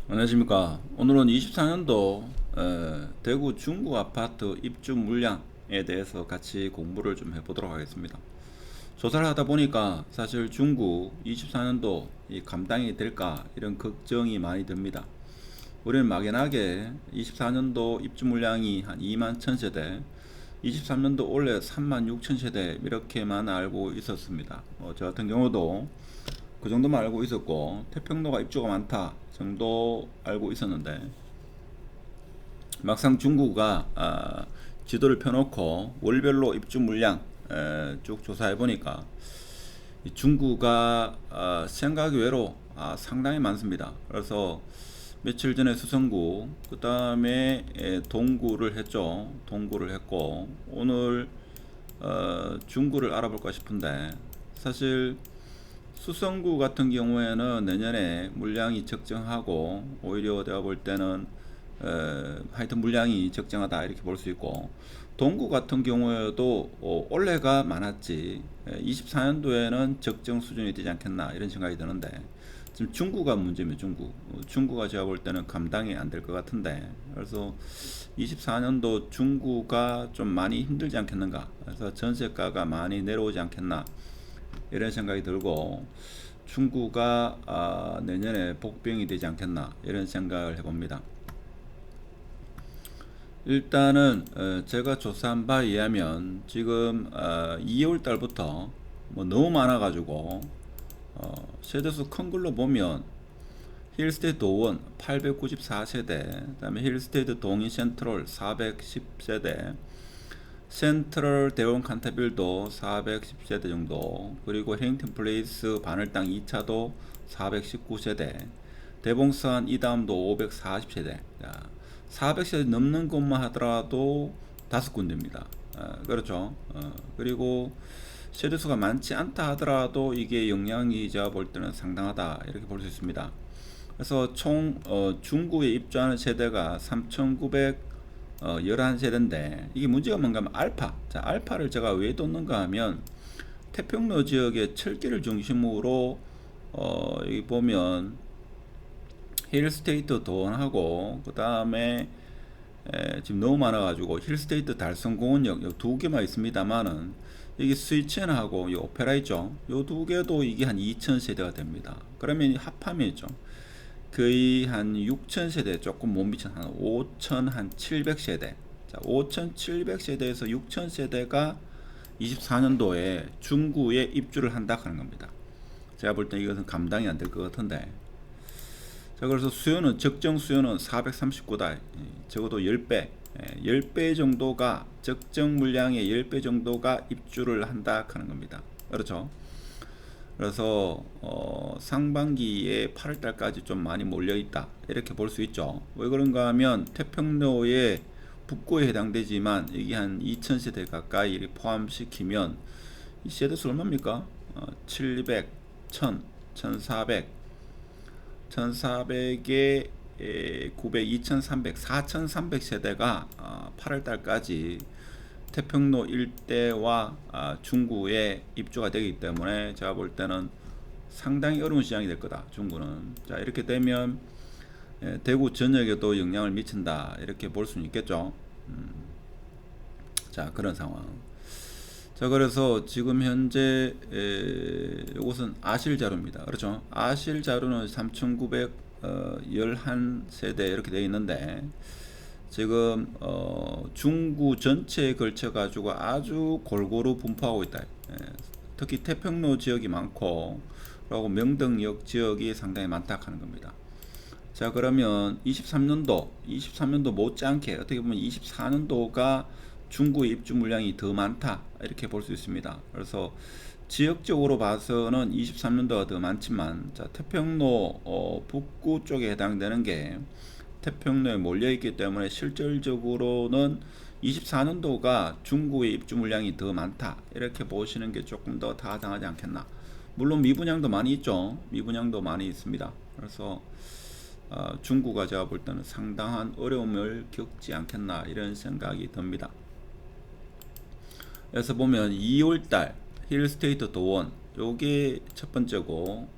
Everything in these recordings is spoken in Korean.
안녕하십니까. 오늘은 24년도 대구 중구 아파트 입주 물량에 대해서 같이 공부를 좀 해보도록 하겠습니다. 조사를 하다 보니까 사실 중구 24년도 이 감당이 될까 이런 걱정이 많이 듭니다. 우리는 막연하게 24년도 입주 물량이 한 2만 1000세대, 23년도 올해 3만 6천 세대 이렇게만 알고 있었습니다. 저 같은 경우도 그 정도만 알고 있었고 태평로가 입주가 많다 정도 알고 있었는데 막상 중구가 지도를 펴놓고 월별로 입주 물량 쭉 조사해 보니까 중구가 생각 외로 상당히 많습니다. 그래서 며칠 전에 수성구, 그 다음에 동구를 했죠. 동구를 했고 오늘 중구를 알아볼까 싶은데 사실 수성구 같은 경우에는 내년에 물량이 적정하고 오히려 내가 볼 때는 하여튼 물량이 적정하다 이렇게 볼 수 있고 동구 같은 경우에도 올해가 많았지 24년도에는 적정 수준이 되지 않겠나 이런 생각이 드는데 지금 중구가 문제입니다. 중구가 제가 볼 때는 감당이 안 될 것 같은데 그래서 24년도 중구가 좀 많이 힘들지 않겠는가 그래서 전세가가 많이 내려오지 않겠나 이런 생각이 들고 중구가 내년에 복병이 되지 않겠나 이런 생각을 해봅니다. 일단은 제가 조사한 바에 의하면 지금 2월 달부터 뭐 너무 많아가지고 세대수 큰 걸로 보면 힐스테이트 도원 894세대, 그다음에 힐스테이트 동인 센트럴 410세대, 센트럴 대원 칸타빌도 410세대 정도, 그리고 해링턴 플레이스 바늘땅 2차도 419세대, 대봉산 이다음도 540세대. 400세대 넘는 것만 하더라도 5군데입니다. 그렇죠. 그리고 세대수가 많지 않다 하더라도 이게 영향이 제가 볼 때는 상당하다 이렇게 볼 수 있습니다. 그래서 총 중구에 입주하는 세대가 3,911세대인데 이게 문제가 뭔가 하면 알파. 자, 알파를 제가 왜 뒀는가 하면 태평로 지역의 철길을 중심으로 여기 보면 힐스테이트 도원하고 그 다음에 지금 너무 많아가지고 힐스테이트 달성공원역 두 개만 있습니다만은 여기 스위첸하고 이 오페라 있죠. 요 두 개도 이게 한 2,000세대가 됩니다. 그러면 합하면죠. 거의 한 6,000세대 조금 못 미친 한 5,700세대. 자, 5,700세대에서 6,000세대가 24년도에 중구에 입주를 한다 하는 겁니다. 제가 볼 때 이것은 감당이 안 될 것 같은데. 자, 그래서 수요는 적정 수요는 439다. 적어도 10배. 10배 정도가 적정 물량의 10배 정도가 입주를 한다 하는 겁니다. 그렇죠? 그래서 상반기에 8월달까지 좀 많이 몰려있다 이렇게 볼 수 있죠. 왜 그런가 하면 태평로의 북구에 해당되지만 이게 한 2000세대 가까이 포함시키면 이 세대수 얼마입니까? 700, 1000, 1400, 1400에 900, 2300, 4300세대가 8월달까지 태평로 일대와 중구에 입주가 되기 때문에 제가 볼 때는 상당히 어려운 시장이 될 거다. 중구는. 자, 이렇게 되면 대구 전역에도 영향을 미친다. 이렇게 볼 수는 있겠죠. 자, 그런 상황. 자, 그래서 지금 현재 이것은 아실 자료입니다. 그렇죠? 아실 자료는 3,911세대 이렇게 되어 있는데 지금 중구 전체에 걸쳐 가지고 아주 골고루 분포하고 있다. 특히 태평로 지역이 많고 그리고 명덕역 지역이 상당히 많다 하는 겁니다. 자, 그러면 23년도 못지않게 어떻게 보면 24년도가 중구의 입주 물량이 더 많다 이렇게 볼 수 있습니다. 그래서 지역적으로 봐서는 23년도가 더 많지만 자, 태평로 북구 쪽에 해당되는 게 태평로에 몰려있기 때문에 실질적으로는 24년도가 중구의 입주 물량이 더 많다 이렇게 보시는 게 조금 더 타당하지 않겠나. 물론 미분양도 많이 있죠. 미분양도 많이 있습니다. 그래서 중구가 제가 볼 때는 상당한 어려움을 겪지 않겠나 이런 생각이 듭니다. 그래서 보면 2월달 힐스테이트 도원 요게 첫 번째고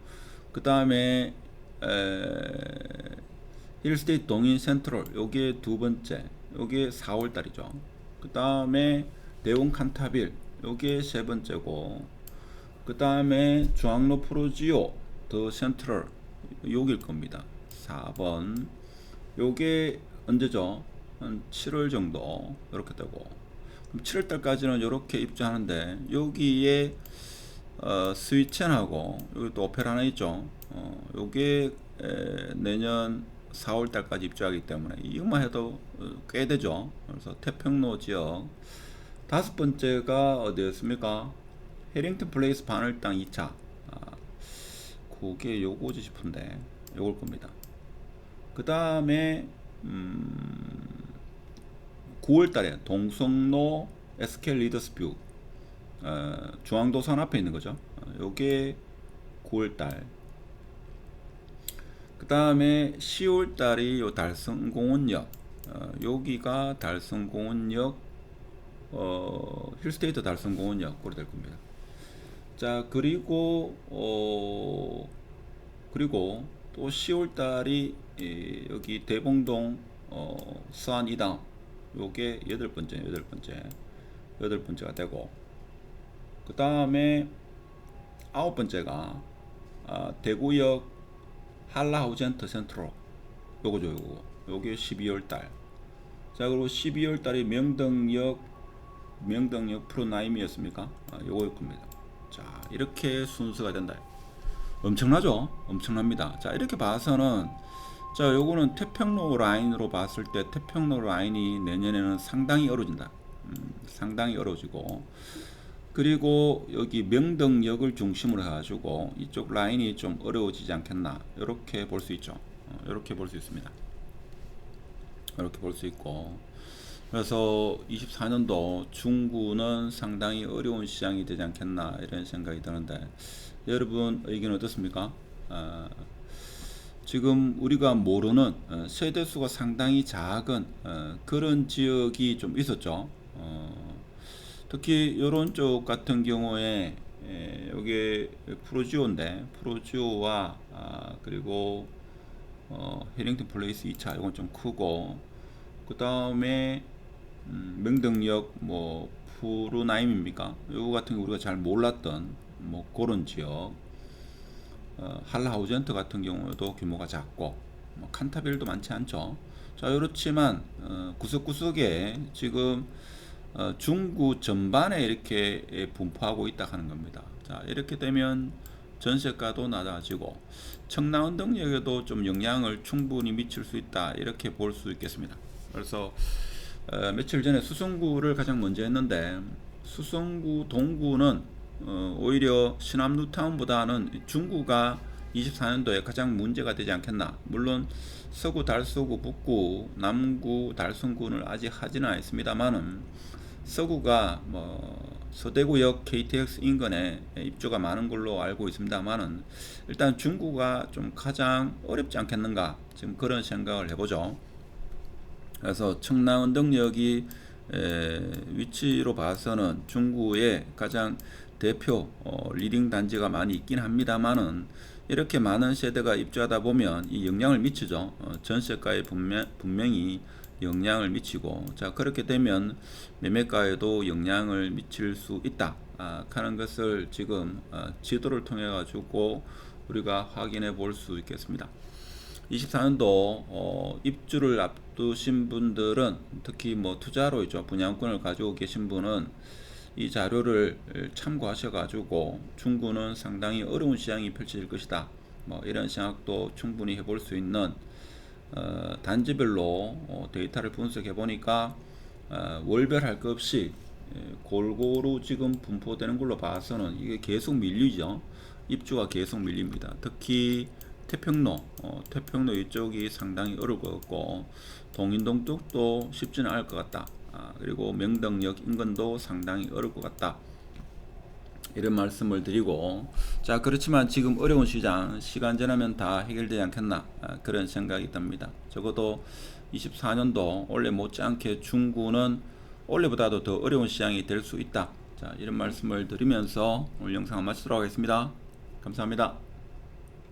그 다음에 힐스테이트 동인 센트럴 요게 두 번째, 요게 4월 달이죠. 그 다음에 대원 칸타빌 요게 세 번째고, 그 다음에 주앙로 프로지오 더 센트럴 요길 겁니다. 4번. 요게 언제죠? 한 7월 정도 이렇게 되고, 그럼 7월 달까지는 이렇게 입주하는데, 여기에 스위첸하고 여기 또 오페라 하나 있죠. 요게 내년 4월 달까지 입주하기 때문에 이것만 해도 꽤 되죠. 그래서 태평로 지역. 다섯 번째가 어디였습니까? 해링턴 플레이스 반월당 2차. 그게 요거지 싶은데 요걸 겁니다. 그 다음에 9월 달에 동성로 SK 리더스뷰 중앙도선 앞에 있는 거죠. 요게 9월 달. 그 다음에 10월 달이 요 달성공원역. 여기가 달성공원역, 힐스테이트 달성공원역으로 될 겁니다. 자, 그리고 또 10월 달이 여기 대봉동 서안 이당 요게 여덟 번째가 되고, 그 다음에 아홉 번째가 대구역 한라하우젠터 센트로 요거죠. 요게 12월 달. 자, 그리고 12월 달이 명덕역 프로나임이었습니까? 요거일 겁니다. 자, 이렇게 순서가 된다. 엄청나죠? 엄청납니다. 자, 이렇게 봐서는, 자, 요거는 태평로 라인으로 봤을 때 태평로 라인이 내년에는 상당히 어려워진다. 상당히 어려워지고, 그리고 여기 명덕역을 중심으로 해가지고 이쪽 라인이 좀 어려워지지 않겠나, 이렇게 볼 수 있죠. 이렇게 볼 수 있습니다. 이렇게 볼 수 있고, 그래서 24년도 중구는 상당히 어려운 시장이 되지 않겠나, 이런 생각이 드는데, 여러분 의견 어떻습니까? 지금 우리가 모르는 세대수가 상당히 작은 그런 지역이 좀 있었죠. 특히 이런 쪽 같은 경우에 여기 프로지오인데, 프로지오와 그리고 해링턴 플레이스 2차 이건 좀 크고, 그 다음에 명덕역 뭐 푸르나임입니까? 요거 같은 게 우리가 잘 몰랐던 뭐 그런 지역. 할라하우젠트 같은 경우에도 규모가 작고, 뭐 칸타빌도 많지 않죠. 자, 그렇지만 구석구석에 지금 중구 전반에 이렇게 분포하고 있다 하는 겁니다. 자, 이렇게 되면 전세가도 낮아지고 청라운동역에도 좀 영향을 충분히 미칠 수 있다, 이렇게 볼 수 있겠습니다. 그래서 며칠 전에 수성구를 가장 먼저 했는데, 수성구 동구는 오히려 신암 뉴타운보다는 중구가 24년도에 가장 문제가 되지 않겠나. 물론 서구 달서구, 북구 남구 달성구는 아직 하지는 않습니다만은, 서구가 뭐 서대구역 KTX 인근에 입주가 많은 걸로 알고 있습니다만은, 일단 중구가 좀 가장 어렵지 않겠는가, 지금 그런 생각을 해보죠. 그래서 청라운동역이 위치로 봐서는 중구의 가장 대표 리딩 단지가 많이 있긴 합니다만은, 이렇게 많은 세대가 입주하다 보면 이 영향을 미치죠. 전세가에 분명히 영향을 미치고, 자, 그렇게 되면 매매가에도 영향을 미칠 수 있다 하는 것을 지금 지도를 통해 가지고 우리가 확인해 볼 수 있겠습니다. 24년도 입주를 앞두신 분들은, 특히 뭐 투자로 있죠, 분양권을 가지고 계신 분은 이 자료를 참고하셔 가지고 중구는 상당히 어려운 시장이 펼쳐질 것이다, 뭐 이런 생각도 충분히 해볼 수 있는, 단지별로 데이터를 분석해 보니까 월별 할 것 없이 골고루 지금 분포되는 걸로 봐서는 이게 계속 밀리죠. 입주가 계속 밀립니다. 특히 태평로 이쪽이 상당히 어려울 것 같고, 동인동 쪽도 쉽지는 않을 것 같다. 그리고 명덕역 인근도 상당히 어려울 것 같다, 이런 말씀을 드리고, 자, 그렇지만 지금 어려운 시간 지나면 다 해결되지 않겠나, 그런 생각이 듭니다. 적어도 24년도 올해 못지않게 중구는 올해보다도 더 어려운 시장이 될 수 있다. 자, 이런 말씀을 드리면서 오늘 영상을 마치도록 하겠습니다. 감사합니다.